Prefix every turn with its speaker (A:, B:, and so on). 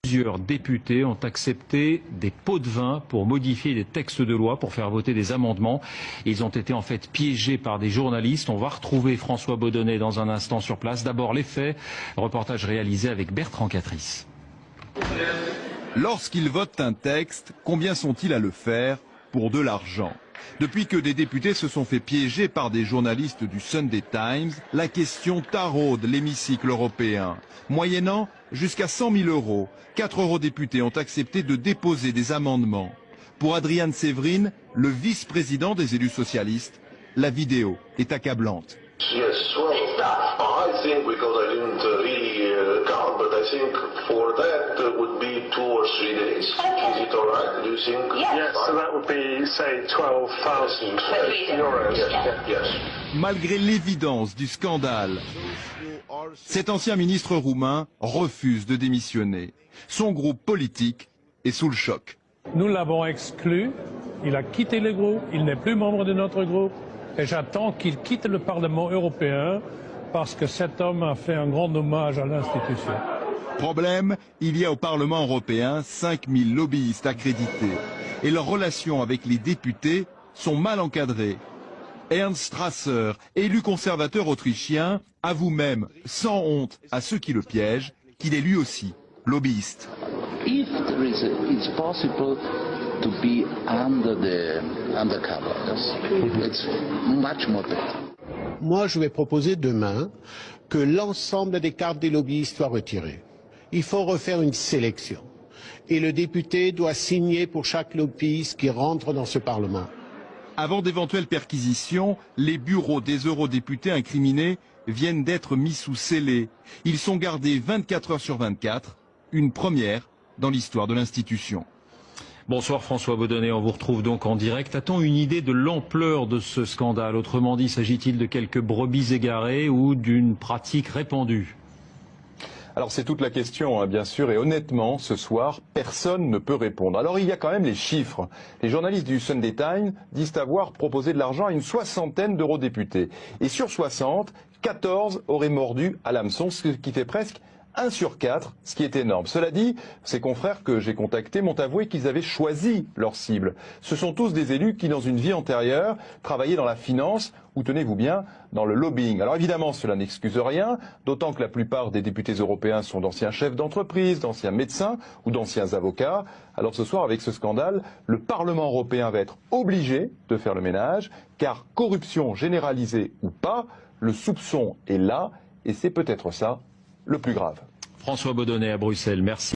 A: Plusieurs députés ont accepté des pots de vin pour modifier les textes de loi, pour faire voter des amendements. Ils ont été en fait piégés par des journalistes. On va retrouver François Baudonnet dans un instant sur place. D'abord les faits, reportage réalisé avec Bertrand Catrice.
B: Lorsqu'ils votent un texte, combien sont-ils à le faire pour de l'argent? Depuis que des députés se sont fait piéger par des journalistes du Sunday Times, la question taraude l'hémicycle européen. Moyennant jusqu'à 100 000 €, 4 eurodéputés ont accepté de déposer des amendements. Pour Adrian Severin, le vice-président des élus socialistes, la vidéo est accablante.
C: Yes, well, I think because I didn't really count, but I think for that would be 2 or 3 days. Is it all right? Do you think?
D: Yes, so that would be, say, 12,000 euros.
C: Yes.
B: Malgré l'évidence du scandale, cet ancien ministre roumain refuse de démissionner. Son groupe politique est sous le choc.
E: Nous l'avons exclu, il a quitté le groupe, il n'est plus membre de notre groupe. Et j'attends qu'il quitte le Parlement européen parce que cet homme a fait un grand hommage à l'institution.
B: Problème, il y a au Parlement européen 5000 lobbyistes accrédités. Et leurs relations avec les députés sont mal encadrées. Ernst Strasser, élu conservateur autrichien, avoue même, sans honte à ceux qui le piègent, qu'il est lui aussi lobbyiste.
F: If there is it's possible to be under the undercovers, it's much more better.
G: Moi, je vais proposer demain que l'ensemble des cartes des lobbyistes soient retirées. Il faut refaire une sélection. Et le député doit signer pour chaque lobbyiste qui rentre dans ce Parlement.
B: Avant d'éventuelles perquisitions, les bureaux des eurodéputés incriminés viennent d'être mis sous scellé. Ils sont gardés 24 heures sur 24, une première dans l'histoire de l'institution.
A: Bonsoir François Baudonnet, on vous retrouve donc en direct. A-t-on une idée de l'ampleur de ce scandale? Autrement dit, s'agit-il de quelques brebis égarées ou d'une pratique répandue?
H: Alors c'est toute la question, bien sûr, et honnêtement, ce soir, personne ne peut répondre. Alors il y a quand même les chiffres. Les journalistes du Sunday Times disent avoir proposé de l'argent à une 60aine d'eurodéputés. Et sur 60, 14 auraient mordu à l'hameçon, ce qui fait presque 1 sur 4, ce qui est énorme. Cela dit, ces confrères que j'ai contactés m'ont avoué qu'ils avaient choisi leur cible. Ce sont tous des élus qui, dans une vie antérieure, travaillaient dans la finance ou, tenez-vous bien, dans le lobbying. Alors évidemment, cela n'excuse rien, d'autant que la plupart des députés européens sont d'anciens chefs d'entreprise, d'anciens médecins ou d'anciens avocats. Alors ce soir, avec ce scandale, le Parlement européen va être obligé de faire le ménage, car corruption généralisée ou pas, le soupçon est là, et c'est peut-être ça le plus grave.
A: François Baudonnet à Bruxelles, merci.